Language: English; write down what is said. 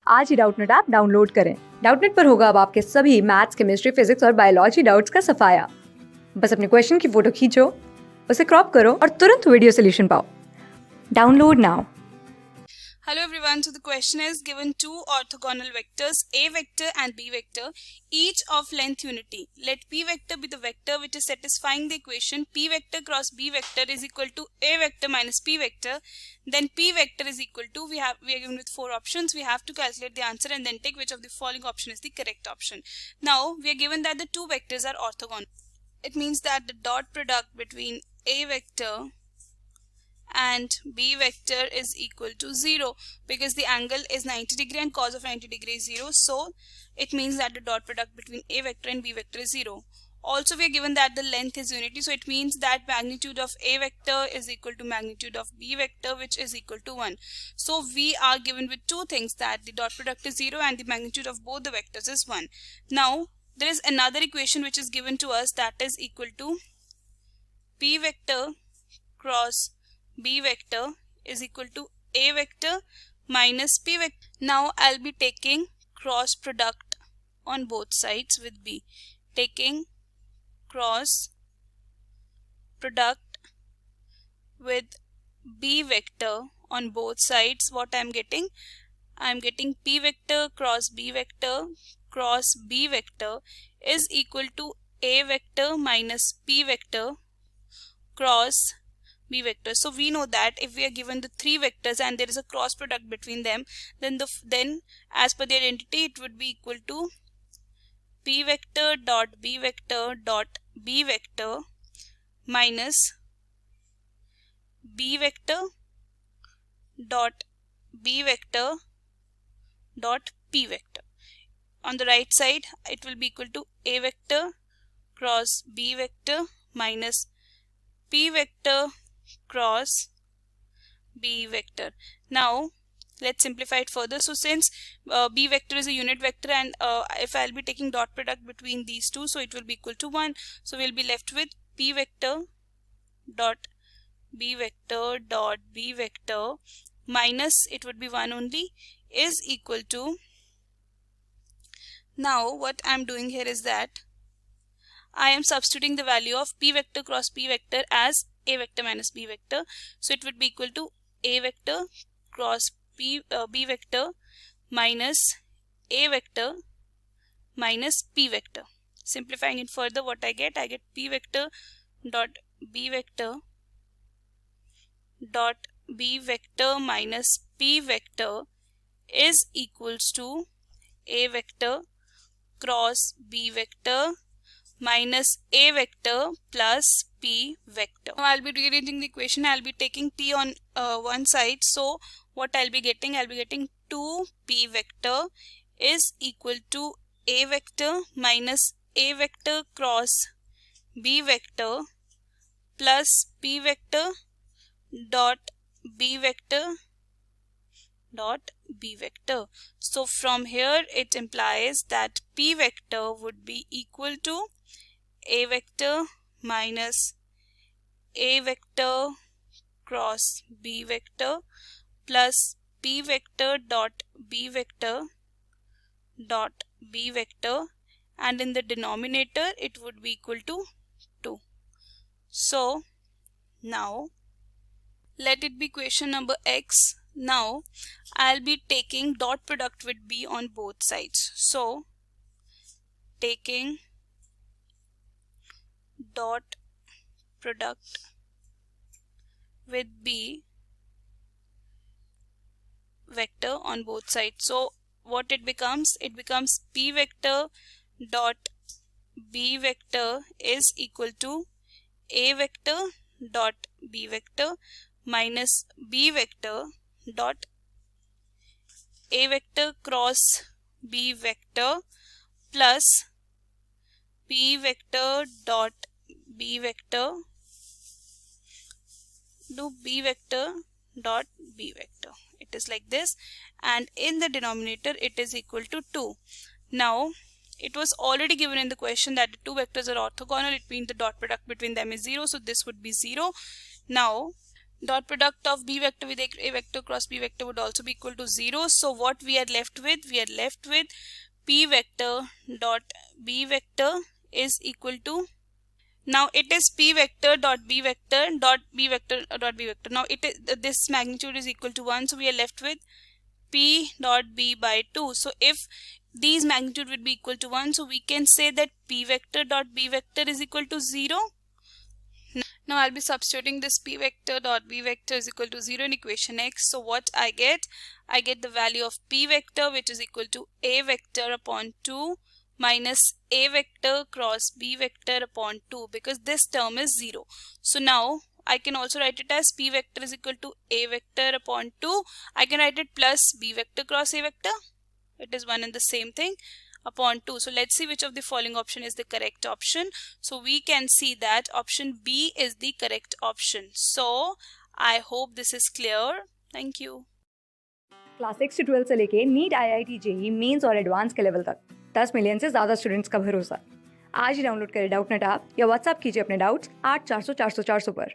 आज ही Doubtnut app download करें। Doubtnut पर होगा अब आपके सभी मैथ्स, केमिस्ट्री, फिजिक्स और बायोलॉजी डाउट्स का सफाया। बस अपने क्वेश्चन की फोटो खींचो, उसे क्रॉप करो और तुरंत वीडियो सोल्यूशन पाओ। Download now. Hello everyone, so the question is given two orthogonal vectors a vector and b vector, each of length unity. Let p vector be the vector which is satisfying the equation p vector cross b vector is equal to a vector minus p vector. Then p vector is equal to, we are given with four options. We have to calculate the answer and then take which of the following option is the correct option. Now we are given that the two vectors are orthogonal. It means that the dot product between a vector and b vector is equal to 0 because the angle is 90 degree and cos of 90 degree is 0. So it means that the dot product between a vector and b vector is 0. Also we are given that the length is unity, so it means that magnitude of a vector is equal to magnitude of b vector, which is equal to 1. So we are given with two things, that the dot product is 0 and the magnitude of both the vectors is 1. Now there is another equation which is given to us, that is equal to p vector cross b vector is equal to a vector minus p vector. Now I'll be taking cross product on both sides with b. Taking cross product with b vector on both sides, what I'm getting? I'm getting p vector cross b vector is equal to a vector minus p vector cross b vector. So we know that if we are given the three vectors and there is a cross product between them, then as per the identity it would be equal to p vector dot b vector minus b vector dot b vector dot p vector. On the right side it will be equal to a vector cross b vector minus p vector cross b vector. Now let's simplify it further. So since b vector is a unit vector and if I'll be taking dot product between these two, so it will be equal to 1. So we'll be left with p vector dot b vector minus, it would be 1 only, is equal to, now what I'm doing here is that I am substituting the value of p vector cross p vector as a vector minus b vector. So it would be equal to a vector cross b vector minus a vector minus p vector. Simplifying it further, what I get p vector dot b vector minus p vector is equals to a vector cross b vector minus a vector plus p vector. Now I'll be rearranging the equation. I'll be taking p on one side. So what I'll be getting 2p vector is equal to a vector minus a vector cross b vector plus p vector dot b vector dot b vector. So from here it implies that p vector would be equal to a vector minus a vector cross b vector plus p vector dot b vector and in the denominator it would be equal to 2. So now let it be equation number x. Now I'll be taking dot product with b on both sides. So taking dot product with b vector on both sides. So what it becomes? It becomes p vector dot b vector is equal to a vector dot b vector minus b vector dot a vector cross b vector plus p vector dot b vector do b vector dot b vector. It is like this, and in the denominator it is equal to 2. Now it was already given in the question that the two vectors are orthogonal. It means the dot product between them is 0, so this would be 0. Now dot product of B vector with A vector cross B vector would also be equal to 0. So what we are left with? We are left with P vector dot B vector is equal to, now it is P vector dot B vector dot B vector dot B vector. Now it is, this magnitude is equal to 1, so we are left with P dot B by 2. So if these magnitude would be equal to 1, so we can say that P vector dot B vector is equal to 0. Now I'll be substituting this P vector dot B vector is equal to 0 in equation x. So what I get the value of P vector, which is equal to A vector upon 2 minus A vector cross B vector upon 2, because this term is 0. So now I can also write it as P vector is equal to A vector upon 2. I can write it plus B vector cross A vector. It is one and the same thing, upon 2. So let's see which of the following option is the correct option. So we can see that option B is the correct option. So I hope this is clear. Thank you. Class 6 से 12 से लेके NEET IIT JEE mains और advance के level तक 10 million से ज़्यादा students का भरोसा। आज ही डाउनलोड करें डाउटनट ऐप या व्हाट्सएप कीजिए अपने डाउट्स 8400 400 400 पर।